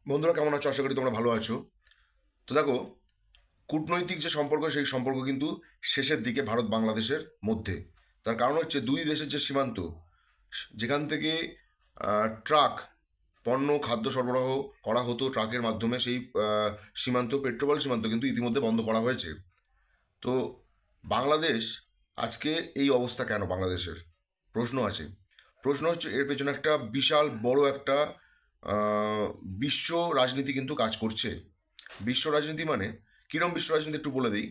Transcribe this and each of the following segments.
বন্ধুরা কেমন আছো? আশা করি তোমরা ভালো আছো। তো দেখো, কূটনৈতিক যে সম্পর্ক সেই সম্পর্ক কিন্তু শেষের দিকে ভারত বাংলাদেশের মধ্যে। তার কারণ হচ্ছে দুই দেশের যে সীমান্ত, যেখান থেকে ট্রাক পণ্য খাদ্য সরবরাহ করা হতো ট্রাকের মাধ্যমে, সেই সীমান্ত পেট্রোপল সীমান্ত কিন্তু ইতিমধ্যে বন্ধ করা হয়েছে। তো বাংলাদেশ আজকে এই অবস্থা কেন? বাংলাদেশের প্রশ্ন আছে। প্রশ্ন হচ্ছে এর পেছনে একটা বিশাল বড় একটা আহ, বিশ্ব রাজনীতি কিন্তু কাজ করছে। বিশ্ব রাজনীতি মানে কিরম বিশ্ব রাজনীতি একটু বলে দিই।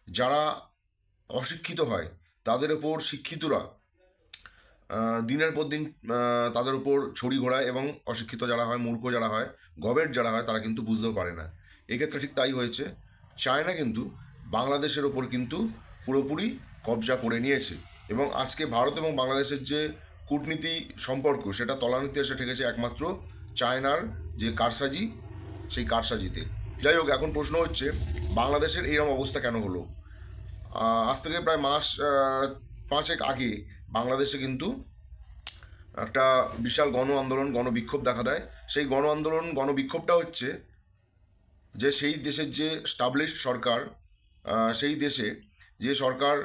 যারা অশিক্ষিত হয় তাদের ওপর শিক্ষিতরা দিনের পর দিন তাদের উপর ছড়ি ঘোরায়, এবং অশিক্ষিত যারা হয়, মূর্খ যারা হয়, গবেট যারা হয়, তারা কিন্তু বুঝতেও পারে না। এক্ষেত্রে ঠিক তাই হয়েছে। চায়না কিন্তু বাংলাদেশের ওপর কিন্তু পুরোপুরি কবজা করে নিয়েছে, এবং আজকে ভারত এবং বাংলাদেশের যে কূটনীতি সম্পর্ক সেটা তলানিতে এসে ঠেকেছে একমাত্র চায়নার যে কারসাজি, সেই কারসাজিতে। যাই হোক, এখন প্রশ্ন হচ্ছে বাংলাদেশের এইরকম অবস্থা কেন হলো। আজ থেকে প্রায় মাস পাঁচেক আগে বাংলাদেশে কিন্তু একটা বিশাল গণ আন্দোলন, গণবিক্ষোভ দেখা দেয়। সেই গণ আন্দোলন, গণবিক্ষোভটা হচ্ছে যে সেই দেশের যে স্টাবলিশড সরকার, সেই দেশে যে সরকার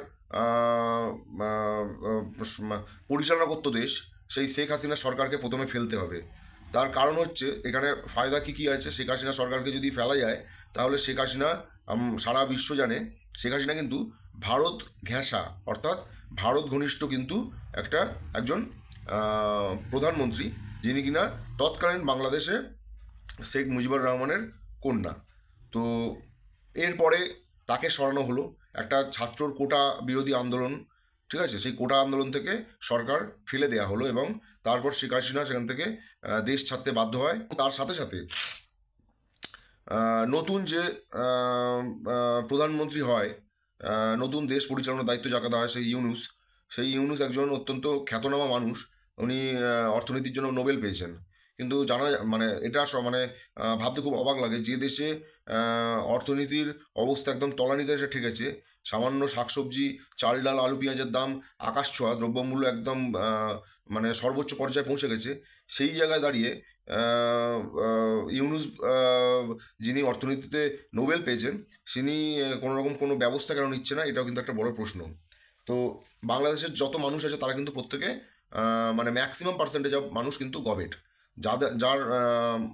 আহ, আহ, পরিচালনা করতো দেশ, সেই শেখ হাসিনা সরকারকে প্রথমে ফেলতে হবে। তার কারণ হচ্ছে এখানে ফায়দা কী কী আছে। শেখ হাসিনা সরকারকে যদি ফেলা যায় তাহলে শেখ হাসিনা, সারা বিশ্ব জানে শেখ হাসিনা কিন্তু ভারত ঘেঁষা, অর্থাৎ ভারত ঘনিষ্ঠ কিন্তু একজন প্রধানমন্ত্রী, যিনি কিনা তৎকালীন বাংলাদেশে শেখ মুজিবুর রহমানের কন্যা। তো এরপরে তাকে সরানো হলো একটা ছাত্রর কোটা বিরোধী আন্দোলন, ঠিক আছে, সেই কোটা আন্দোলন থেকে সরকার ফেলে দেওয়া হলো, এবং তারপর শেখ হাসিনা সেখান থেকে দেশ ছাড়তে বাধ্য হয়। তার সাথে সাথে নতুন যে প্রধানমন্ত্রী হয়, নতুন দেশ পরিচালনার দায়িত্ব যাকে দেওয়া হয়, সেই ইউনুস একজন অত্যন্ত খ্যাতনামা মানুষ। উনি অর্থনীতির জন্য নোবেল পেয়েছেন। কিন্তু জানা মানে এটা মানে ভাবতে খুব অবাক লাগে, যে দেশে অর্থনীতির অবস্থা একদম তলানিতে এসে ঠেকেছে, সামান্য শাকসবজি, চাল ডাল আলু পেঁয়াজের দাম আকাশ ছোঁয়া, দ্রব্যমূল্য একদম মানে সর্বোচ্চ পর্যায়ে পৌঁছে গেছে, সেই জায়গায় দাঁড়িয়ে ইউনুস, যিনি অর্থনীতিতে নোবেল পেয়েছেন, তিনি কোনো রকম কোনো ব্যবস্থা কেন নিচ্ছে না, এটাও কিন্তু একটা বড় প্রশ্ন। তো বাংলাদেশের যত মানুষ আছে তারা কিন্তু প্রত্যেকে মানে ম্যাক্সিমাম পার্সেন্টেজ অফ মানুষ কিন্তু গবেট, যার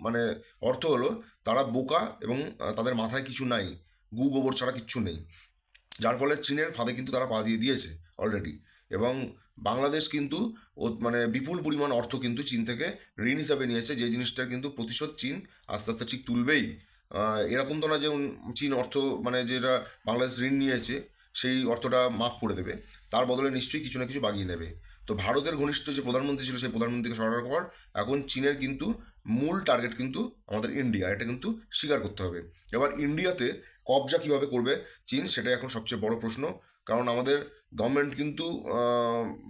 মানে অর্থ হলো তারা বোকা, এবং তাদের মাথায় কিছু নাই, গু গোবর ছাড়া কিচ্ছু নেই। যার ফলে চীনের ফাঁদে কিন্তু তারা পা দিয়ে দিয়েছে অলরেডি। এবং বাংলাদেশ কিন্তু মানে বিপুল পরিমাণ অর্থ কিন্তু চীন থেকে ঋণ হিসাবে নিয়েছে, যে জিনিসটার কিন্তু প্রতিশোধ চীন আস্তে আস্তে ঠিক তুলবেই। এরকম তো না যে চীন অর্থ মানে যেটা বাংলাদেশ ঋণ নিয়েছে সেই অর্থটা মাফ করে দেবে, তার বদলে নিশ্চয়ই কিছু না কিছু বাগিয়ে নেবে। তো ভারতের ঘনিষ্ঠ যে প্রধানমন্ত্রী ছিল, সেই প্রধানমন্ত্রীকে সরানোর পর এখন চীনের কিন্তু মূল টার্গেট কিন্তু আমাদের ইন্ডিয়া, এটা কিন্তু স্বীকার করতে হবে। এবার ইন্ডিয়াতে কবজা কীভাবে করবে চীন, সেটাই এখন সবচেয়ে বড় প্রশ্ন। কারণ আমাদের গভর্নমেন্ট কিন্তু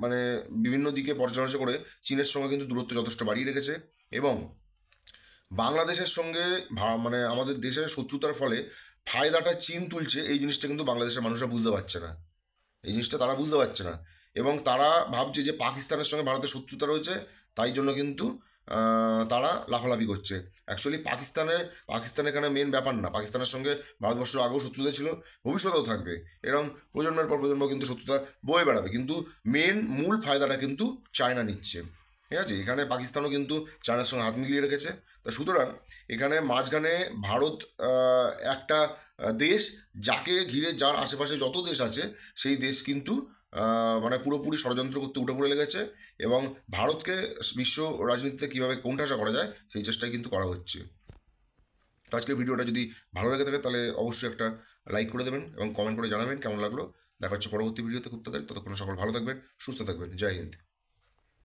মানে বিভিন্ন দিকে পর্যালোচনা করে চীনের সঙ্গে কিন্তু দূরত্ব যথেষ্ট বাড়িয়ে রেখেছে, এবং বাংলাদেশের সঙ্গে মানে আমাদের দেশের শত্রুতার ফলে ফায়দাটা চীন তুলছে, এই জিনিসটা কিন্তু বাংলাদেশের মানুষরা বুঝতে পারছে না। এই জিনিসটা তারা বুঝতে পারছে না, এবং তারা ভাবছে যে পাকিস্তানের সঙ্গে ভারতের শত্রুতা রয়েছে, তাই জন্য কিন্তু তারা লাফালাফি করছে। অ্যাকচুয়ালি পাকিস্তান এখানে মেন ব্যাপার না। পাকিস্তানের সঙ্গে ভারতবর্ষের আগেও শত্রুতা ছিল, ভবিষ্যতেও থাকবে। এরকম প্রজন্মের পর প্রজন্ম কিন্তু শত্রুতা বয়ে বেড়াবে, কিন্তু মূল ফায়দাটা কিন্তু চায়না নিচ্ছে। ঠিক আছে, এখানে পাকিস্তানও কিন্তু চায়নার সঙ্গে হাত মিলিয়ে রেখেছে। তা সুতরাং এখানে মাঝখানে ভারত একটা দেশ, যাকে ঘিরে যার আশেপাশে যত দেশ আছে সেই দেশ কিন্তু মানে পুরোপুরি ষড়যন্ত্র করতে উঠে পড়ে লেগেছে, এবং ভারতকে বিশ্ব রাজনীতিতে কীভাবে কোণঠাসা করা যায় সেই চেষ্টাই কিন্তু করা হচ্ছে। তো আজকের ভিডিওটা যদি ভালো লেগে থাকে তাহলে অবশ্যই একটা লাইক করে দেবেন, এবং কমেন্ট করে জানাবেন কেমন লাগলো। দেখা হচ্ছে পরবর্তী ভিডিওতে খুব তাড়াতাড়ি। ততক্ষণ সকল ভালো থাকবেন, সুস্থ থাকবেন। জয় হিন্দ।